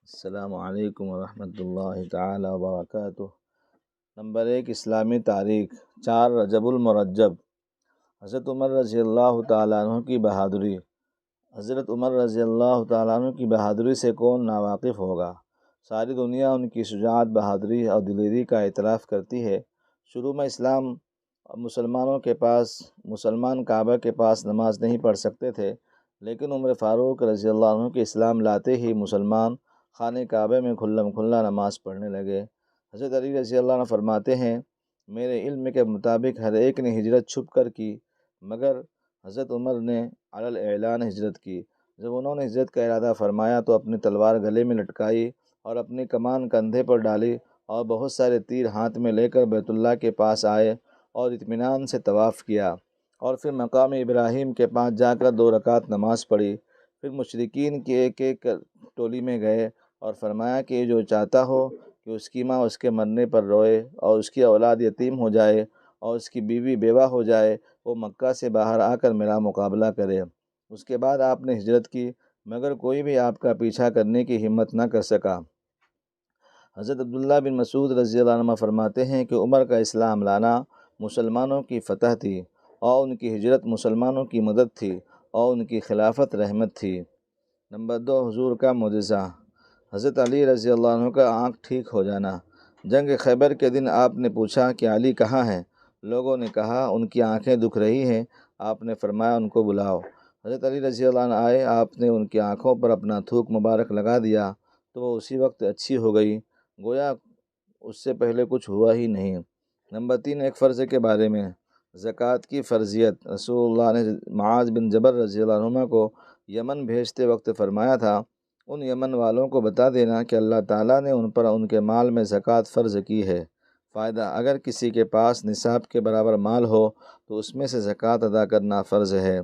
السلام علیکم ورحمۃ اللہ تعالی وبرکاتہ۔ نمبر 1، اسلامی تاریخ۔ 4 رجب المرجب۔ حضرت عمر رضی اللہ تعالیٰ عنہ کی بہادری۔ حضرت عمر رضی اللہ تعالیٰ عنہ کی بہادری سے کون ناواقف ہوگا؟ ساری دنیا ان کی شجاعت، بہادری اور دلیری کا اعتراف کرتی ہے۔ شروع میں مسلمان کعبہ کے پاس نماز نہیں پڑھ سکتے تھے، لیکن عمر فاروق رضی اللہ عنہ کے اسلام لاتے ہی مسلمان خانہ کعبہ میں کھلم کھلا نماز پڑھنے لگے۔ حضرت علی رضی اللہ عنہ فرماتے ہیں، میرے علم کے مطابق ہر ایک نے ہجرت چھپ کر کی، مگر حضرت عمر نے علی الاعلان ہجرت کی۔ جب انہوں نے ہجرت کا ارادہ فرمایا تو اپنی تلوار گلے میں لٹکائی اور اپنی کمان کندھے پر ڈالی اور بہت سارے تیر ہاتھ میں لے کر بیت اللہ کے پاس آئے اور اطمینان سے طواف کیا، اور پھر مقام ابراہیم کے پاس جا کر 2 رکعت نماز پڑھی۔ پھر مشرکین کی ایک ایک ٹولی میں گئے اور فرمایا کہ جو چاہتا ہو کہ اس کی ماں اس کے مرنے پر روئے اور اس کی اولاد یتیم ہو جائے اور اس کی بیوی بیوہ ہو جائے، وہ مکہ سے باہر آ کر میرا مقابلہ کرے۔ اس کے بعد آپ نے ہجرت کی، مگر کوئی بھی آپ کا پیچھا کرنے کی ہمت نہ کر سکا۔ حضرت عبداللہ بن مسعود رضی اللہ عنہ فرماتے ہیں کہ عمر کا اسلام لانا مسلمانوں کی فتح تھی، اور ان کی ہجرت مسلمانوں کی مدد تھی، اور ان کی خلافت رحمت تھی۔ نمبر 2، حضور کا معجزہ۔ حضرت علی رضی اللہ عنہ کا آنکھ ٹھیک ہو جانا۔ جنگ خیبر کے دن آپ نے پوچھا کہ علی کہاں ہیں؟ لوگوں نے کہا ان کی آنکھیں دکھ رہی ہیں۔ آپ نے فرمایا ان کو بلاؤ۔ حضرت علی رضی اللہ عنہ آئے، آپ نے ان کی آنکھوں پر اپنا تھوک مبارک لگا دیا تو وہ اسی وقت اچھی ہو گئی، گویا اس سے پہلے کچھ ہوا ہی نہیں۔ نمبر 3، ایک فرض کے بارے میں۔ زکوٰۃ کی فرضیت۔ رسول اللہ نے معاذ بن جبل رضی اللہ عنہ کو یمن بھیجتے وقت فرمایا تھا، ان یمن والوں کو بتا دینا کہ اللہ تعالیٰ نے ان پر ان کے مال میں زکوٰۃ فرض کی ہے۔ فائدہ: اگر کسی کے پاس نصاب کے برابر مال ہو تو اس میں سے زکوٰۃ ادا کرنا فرض ہے۔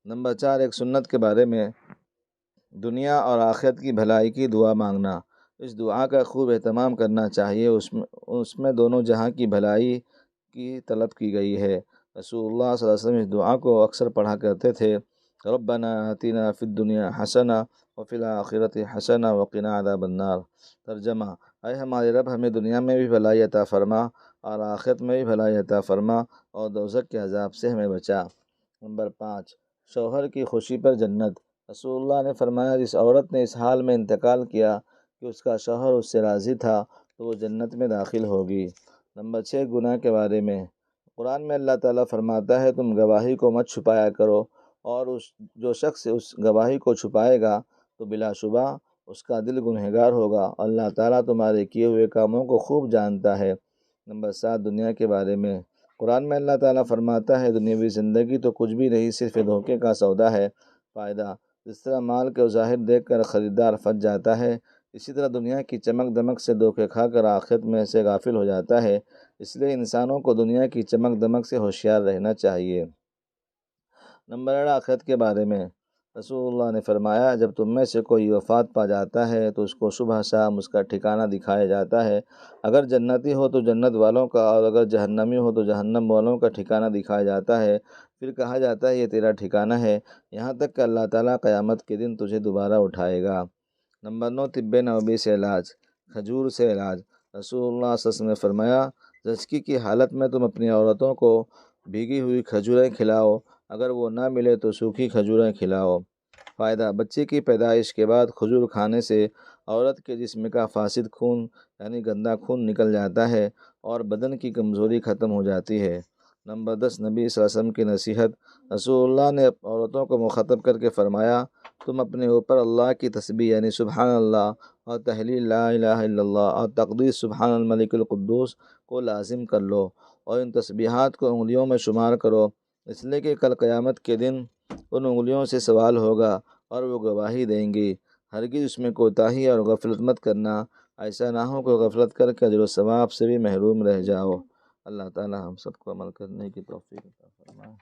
نمبر 4، ایک سنت کے بارے میں۔ دنیا اور آخرت کی بھلائی کی دعا مانگنا۔ اس دعا کا خوب اہتمام کرنا چاہیے، اس میں دونوں جہاں کی بھلائی کی طلب کی گئی ہے۔ رسول اللہ صلی اللہ علیہ وسلم اس دعا کو اکثر پڑھا کرتے تھے، ربنا آتنا فی الدنیا حسنہ وفی الآخرۃ حسنہ وقنا عذاب النار۔ ترجمہ: اے ہمارے رب، ہمیں دنیا میں بھی بھلائی عطا فرما اور آخرت میں بھی بھلائی عطا فرما، اور دوزخ کے عذاب سے ہمیں بچا۔ نمبر 5، شوہر کی خوشی پر جنت۔ رسول اللہ نے فرمایا، جس عورت نے اس حال میں انتقال کیا کہ اس کا شوہر اس سے راضی تھا تو وہ جنت میں داخل ہوگی۔ نمبر 6، گناہ کے بارے میں۔ قرآن میں اللہ تعالیٰ فرماتا ہے، تم گواہی کو مت چھپایا کرو، اور جو شخص اس گواہی کو چھپائے گا تو بلا شبہ اس کا دل گنہگار ہوگا۔ اللہ تعالیٰ تمہارے کیے ہوئے کاموں کو خوب جانتا ہے۔ نمبر 7، دنیا کے بارے میں۔ قرآن میں اللہ تعالیٰ فرماتا ہے، دنیاوی زندگی تو کچھ بھی نہیں، صرف دھوکے کا سودا ہے۔ فائدہ: جس طرح مال کے ظاہر دیکھ کر خریدار پھنس جاتا ہے، اسی طرح دنیا کی چمک دمک سے دھوکے کھا کر آخرت میں سے غافل ہو جاتا ہے۔ اس لیے انسانوں کو دنیا کی چمک دمک سے ہوشیار رہنا چاہیے۔ نمبر 8، آخرت کے بارے میں۔ رسول اللہ نے فرمایا، جب تم میں سے کوئی وفات پا جاتا ہے تو اس کو صبح شام اس کا ٹھکانہ دکھایا جاتا ہے۔ اگر جنتی ہو تو جنت والوں کا، اور اگر جہنمی ہو تو جہنم والوں کا ٹھکانہ دکھایا جاتا ہے۔ پھر کہا جاتا ہے، یہ تیرا ٹھکانہ ہے، یہاں تک کہ اللہ تعالیٰ قیامت کے دن تجھے دوبارہ اٹھائے گا۔ نمبر 9، طب نبوی سے علاج۔ کھجور سے علاج۔ رسول اللہ صلی اللہ علیہ وسلم نے فرمایا، زچگی کی حالت میں تم اپنی عورتوں کو بھیگی ہوئی کھجوریں کھلاؤ، اگر وہ نہ ملے تو سوکھی کھجوریں کھلاؤ۔ فائدہ: بچے کی پیدائش کے بعد کھجور کھانے سے عورت کے جسم کا فاسد خون یعنی گندا خون نکل جاتا ہے اور بدن کی کمزوری ختم ہو جاتی ہے۔ نمبر 10، نبی صلی اللہ علیہ وسلم کی نصیحت۔ رسول اللہ نے عورتوں کو مخاطب کر کے فرمایا، تم اپنے اوپر اللہ کی تسبیح یعنی سبحان اللہ اور تحلیل لا الہ الا اللہ اور تقدیس سبحان الملک القدوس کو لازم کر لو، اور ان تسبیحات کو انگلیوں میں شمار کرو، اس لیے کہ کل قیامت کے دن ان انگلیوں سے سوال ہوگا اور وہ گواہی دیں گی۔ ہرگز اس میں کوتاہی اور غفلت مت کرنا، ایسا نہ ہو کہ غفلت کر کے اجر و ثواب سے بھی محروم رہ جاؤ۔ اللہ تعالی ہم سب کو عمل کرنے کی توفیق عطا فرمائے۔